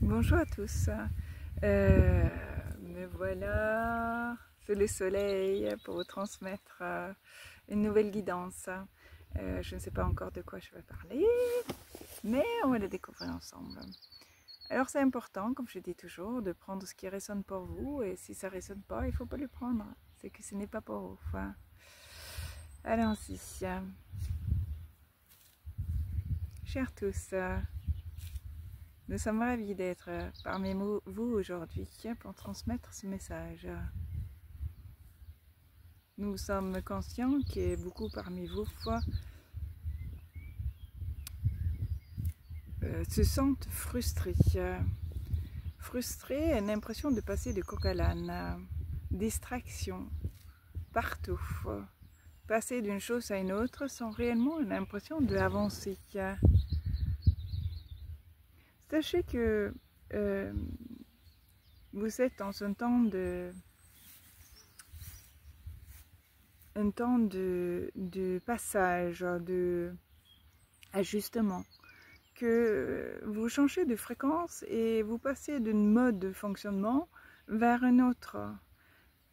Bonjour à tous, me voilà sous le soleil pour vous transmettre une nouvelle guidance. Je ne sais pas encore de quoi je vais parler, mais on va le découvrir ensemble. Alors c'est important, comme je dis toujours, de prendre ce qui résonne pour vous, et si ça ne résonne pas, il ne faut pas le prendre, c'est que ce n'est pas pour vous. Allons-y. Chers tous, nous sommes ravis d'être parmi vous aujourd'hui pour transmettre ce message. Nous sommes conscients que beaucoup parmi vous se sentent frustrés. Frustrés, une impression de passer de coq à l'âne, distraction partout, passer d'une chose à une autre sans réellement une impression d'avancer. Sachez que vous êtes dans un temps de passage, de ajustement, que vous changez de fréquence et vous passez d'un mode de fonctionnement vers un autre.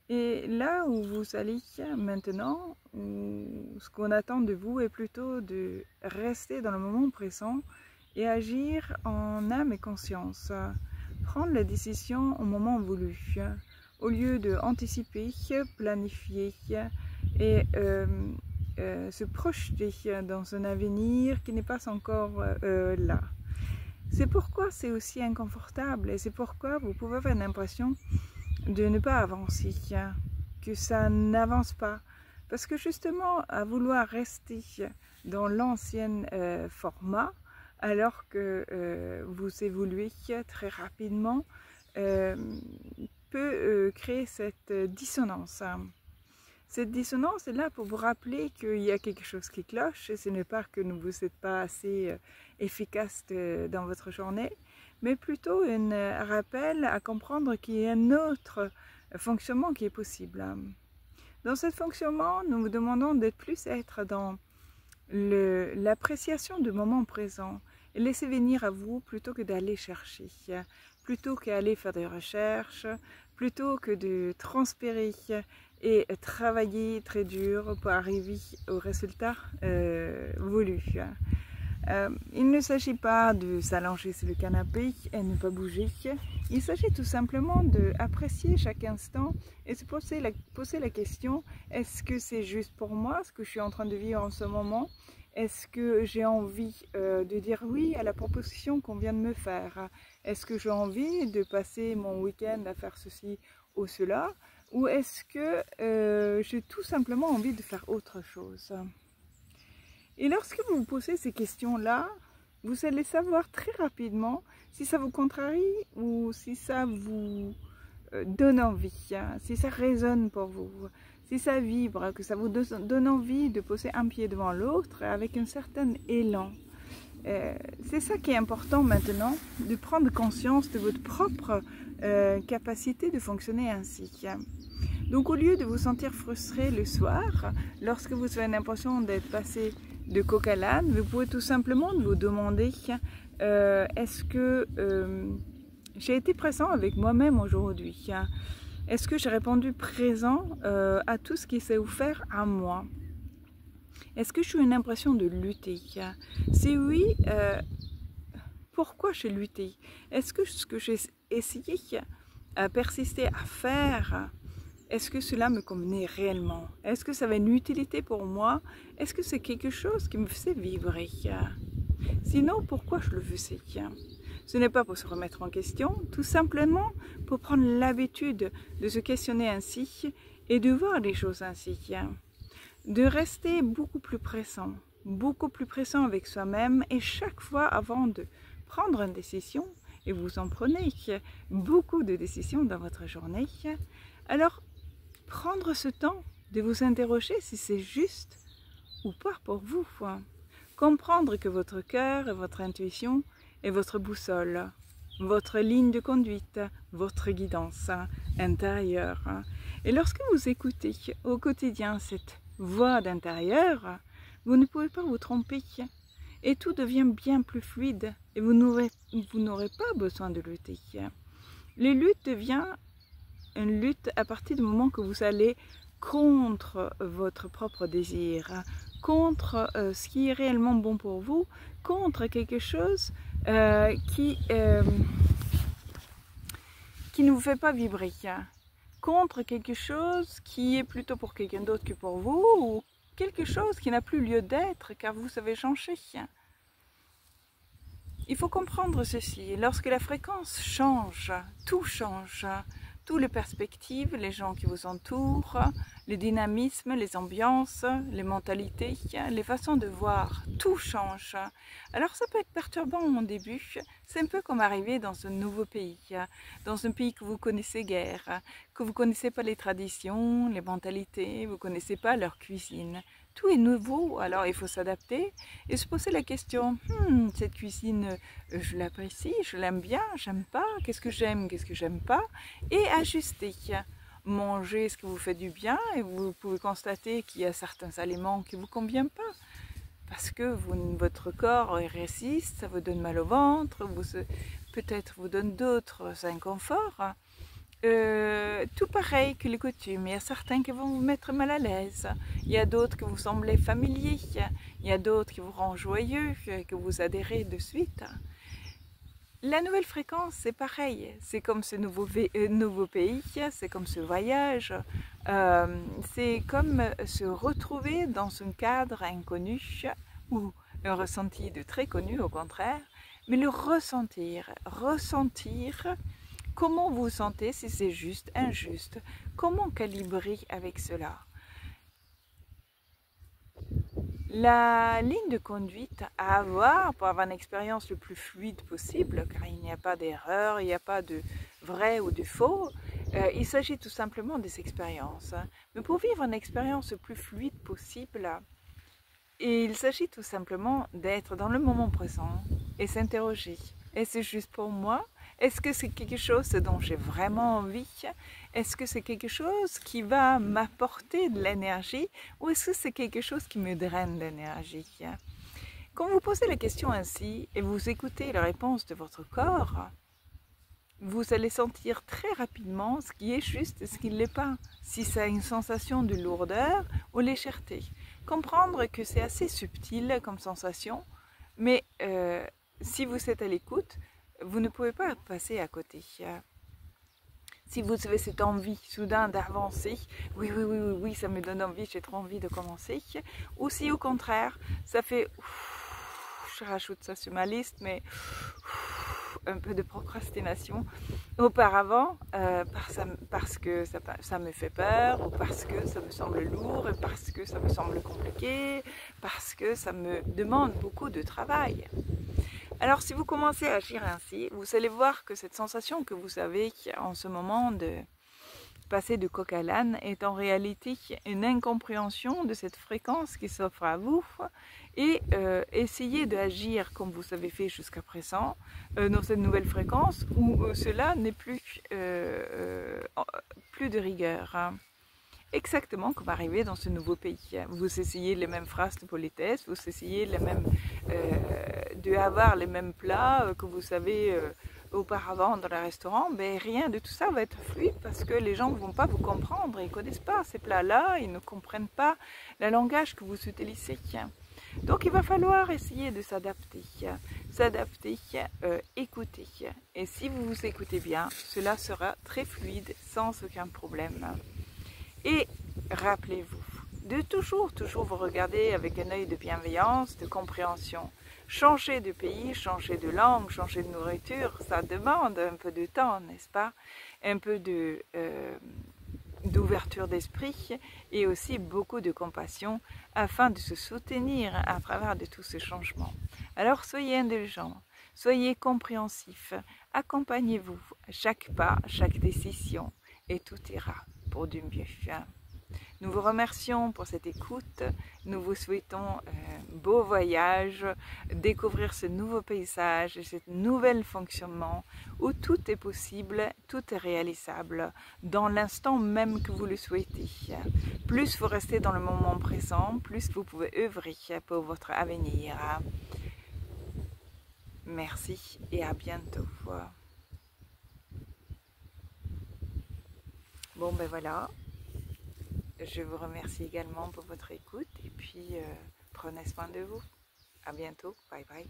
Et là où vous allez maintenant, ce qu'on attend de vous est plutôt de rester dans le moment présent et agir en âme et conscience. Prendre la décision au moment voulu, au lieu d'anticiper, planifier et se projeter dans un avenir qui n'est pas encore là. C'est pourquoi c'est aussi inconfortable et c'est pourquoi vous pouvez avoir l'impression de ne pas avancer, que ça n'avance pas. Parce que justement, à vouloir rester dans l'ancien format, alors que vous évoluez très rapidement, peut créer cette dissonance. Cette dissonance est là pour vous rappeler qu'il y a quelque chose qui cloche, et ce n'est pas que vous n'êtes pas assez efficace dans votre journée, mais plutôt un rappel à comprendre qu'il y a un autre fonctionnement qui est possible. Dans ce fonctionnement, nous vous demandons d'être plus être dans l'appréciation du moment présent et laisser venir à vous plutôt que d'aller chercher, plutôt qu'aller faire des recherches, plutôt que de transpirer et travailler très dur pour arriver au résultat voulu. Il ne s'agit pas de s'allonger sur le canapé et ne pas bouger. Il s'agit tout simplement d'apprécier chaque instant et se poser la question, est-ce que c'est juste pour moi ce que je suis en train de vivre en ce moment? Est-ce que j'ai envie de dire oui à la proposition qu'on vient de me faire? Est-ce que j'ai envie de passer mon week-end à faire ceci ou cela? Ou est-ce que j'ai tout simplement envie de faire autre chose? Et lorsque vous vous posez ces questions-là, vous allez savoir très rapidement si ça vous contrarie ou si ça vous donne envie, si ça résonne pour vous, si ça vibre, que ça vous donne envie de poser un pied devant l'autre avec un certain élan. C'est ça qui est important maintenant, de prendre conscience de votre propre capacité de fonctionner ainsi. Donc au lieu de vous sentir frustré le soir, lorsque vous avez l'impression d'être passé de coq à l'âne, vous pouvez tout simplement vous demander est-ce que j'ai été présent avec moi-même aujourd'hui? Est-ce que j'ai répondu présent à tout ce qui s'est offert à moi? Est-ce que j'ai une impression de lutter? Si oui, pourquoi j'ai lutté? Est-ce que ce que j'ai essayé à persister à faire, est-ce que cela me convenait réellement? Est-ce que ça avait une utilité pour moi? Est-ce que c'est quelque chose qui me faisait vibrer? Sinon, pourquoi je le faisais? Ce n'est pas pour se remettre en question, tout simplement pour prendre l'habitude de se questionner ainsi et de voir les choses ainsi. De rester beaucoup plus présent avec soi-même, et chaque fois avant de prendre une décision, et vous en prenez beaucoup de décisions dans votre journée, alors prendre ce temps de vous interroger si c'est juste ou pas pour vous. Comprendre que votre cœur et votre intuition est votre boussole, votre ligne de conduite, votre guidance intérieure. Et lorsque vous écoutez au quotidien cette voix d'intérieur, vous ne pouvez pas vous tromper. et tout devient bien plus fluide et vous n'aurez pas besoin de lutter. Les luttes deviennent une lutte à partir du moment que vous allez contre votre propre désir, contre ce qui est réellement bon pour vous, contre quelque chose qui ne vous fait pas vibrer, contre quelque chose qui est plutôt pour quelqu'un d'autre que pour vous, ou quelque chose qui n'a plus lieu d'être car vous avez changé. Il faut comprendre ceci, lorsque la fréquence change, toutes les perspectives, les gens qui vous entourent, les dynamismes, les ambiances, les mentalités, les façons de voir, tout change. Alors ça peut être perturbant au début, c'est un peu comme arriver dans un nouveau pays, dans un pays que vous connaissez guère, que vous ne connaissez pas les traditions, les mentalités, vous ne connaissez pas leur cuisine. Tout est nouveau, alors il faut s'adapter et se poser la question, cette cuisine, je l'apprécie, je l'aime bien, j'aime pas, qu'est-ce que j'aime pas, et ajuster. Manger ce qui vous fait du bien et vous pouvez constater qu'il y a certains aliments qui ne vous conviennent pas parce que votre corps résiste, ça vous donne mal au ventre, peut-être vous donne d'autres inconforts. Tout pareil que les coutumes, il y a certains qui vont vous mettre mal à l'aise, il y a d'autres qui vous semblent familiers, il y a d'autres qui vous rendent joyeux, que vous adhérez de suite. La nouvelle fréquence, c'est pareil, c'est comme ce nouveau pays, c'est comme ce voyage, c'est comme se retrouver dans un cadre inconnu ou un ressenti de très connu au contraire, mais le ressentir comment vous sentez, si c'est juste, injuste, comment calibrer avec cela. La ligne de conduite à avoir pour avoir une expérience le plus fluide possible, car il n'y a pas d'erreur, il n'y a pas de vrai ou de faux, il s'agit tout simplement des expériences. Mais pour vivre une expérience le plus fluide possible, il s'agit tout simplement d'être dans le moment présent et s'interroger. Est-ce juste pour moi? Est-ce que c'est quelque chose dont j'ai vraiment envie? Est-ce que c'est quelque chose qui va m'apporter de l'énergie ou est-ce que c'est quelque chose qui me draine l'énergie? Quand vous posez la question ainsi et vous écoutez la réponse de votre corps, vous allez sentir très rapidement ce qui est juste et ce qui ne l'est pas. Si ça a une sensation de lourdeur ou légèreté. Comprendre que c'est assez subtil comme sensation, mais si vous êtes à l'écoute, vous ne pouvez pas passer à côté. Si vous avez cette envie soudain d'avancer, oui, ça me donne envie, j'ai trop envie de commencer. Ou si au contraire, ça fait, je rajoute ça sur ma liste, mais un peu de procrastination auparavant, parce que ça me fait peur, ou parce que ça me semble lourd, et parce que ça me semble compliqué, parce que ça me demande beaucoup de travail. Alors si vous commencez à agir ainsi, vous allez voir que cette sensation que vous avez en ce moment de passer de coq à l'âne est en réalité une incompréhension de cette fréquence qui s'offre à vous et essayez d'agir comme vous avez fait jusqu'à présent dans cette nouvelle fréquence où cela n'est plus de rigueur. Exactement comme arriver dans ce nouveau pays. Vous essayez les mêmes phrases de politesse, vous essayez les mêmes, de avoir les mêmes plats que vous savez auparavant dans le restaurant, mais rien de tout ça va être fluide parce que les gens ne vont pas vous comprendre, ils ne connaissent pas ces plats-là, ils ne comprennent pas le langage que vous utilisez. Donc il va falloir essayer de s'adapter, écouter. Et si vous vous écoutez bien, cela sera très fluide sans aucun problème. Et rappelez-vous de toujours vous regarder avec un œil de bienveillance, de compréhension. Changer de pays, changer de langue, changer de nourriture, ça demande un peu de temps, n'est-ce pas? Un peu d'ouverture d'esprit et aussi beaucoup de compassion afin de se soutenir à travers de tous ces changements. Alors soyez indulgents, soyez compréhensifs, accompagnez-vous à chaque pas, chaque décision et tout ira pour du mieux. Nous vous remercions pour cette écoute, nous vous souhaitons un beau voyage, découvrir ce nouveau paysage et ce nouvel fonctionnement où tout est possible, tout est réalisable dans l'instant même que vous le souhaitez. Plus vous restez dans le moment présent, plus vous pouvez œuvrer pour votre avenir. Merci et à bientôt. Bon ben voilà, je vous remercie également pour votre écoute et puis prenez soin de vous. À bientôt, bye bye.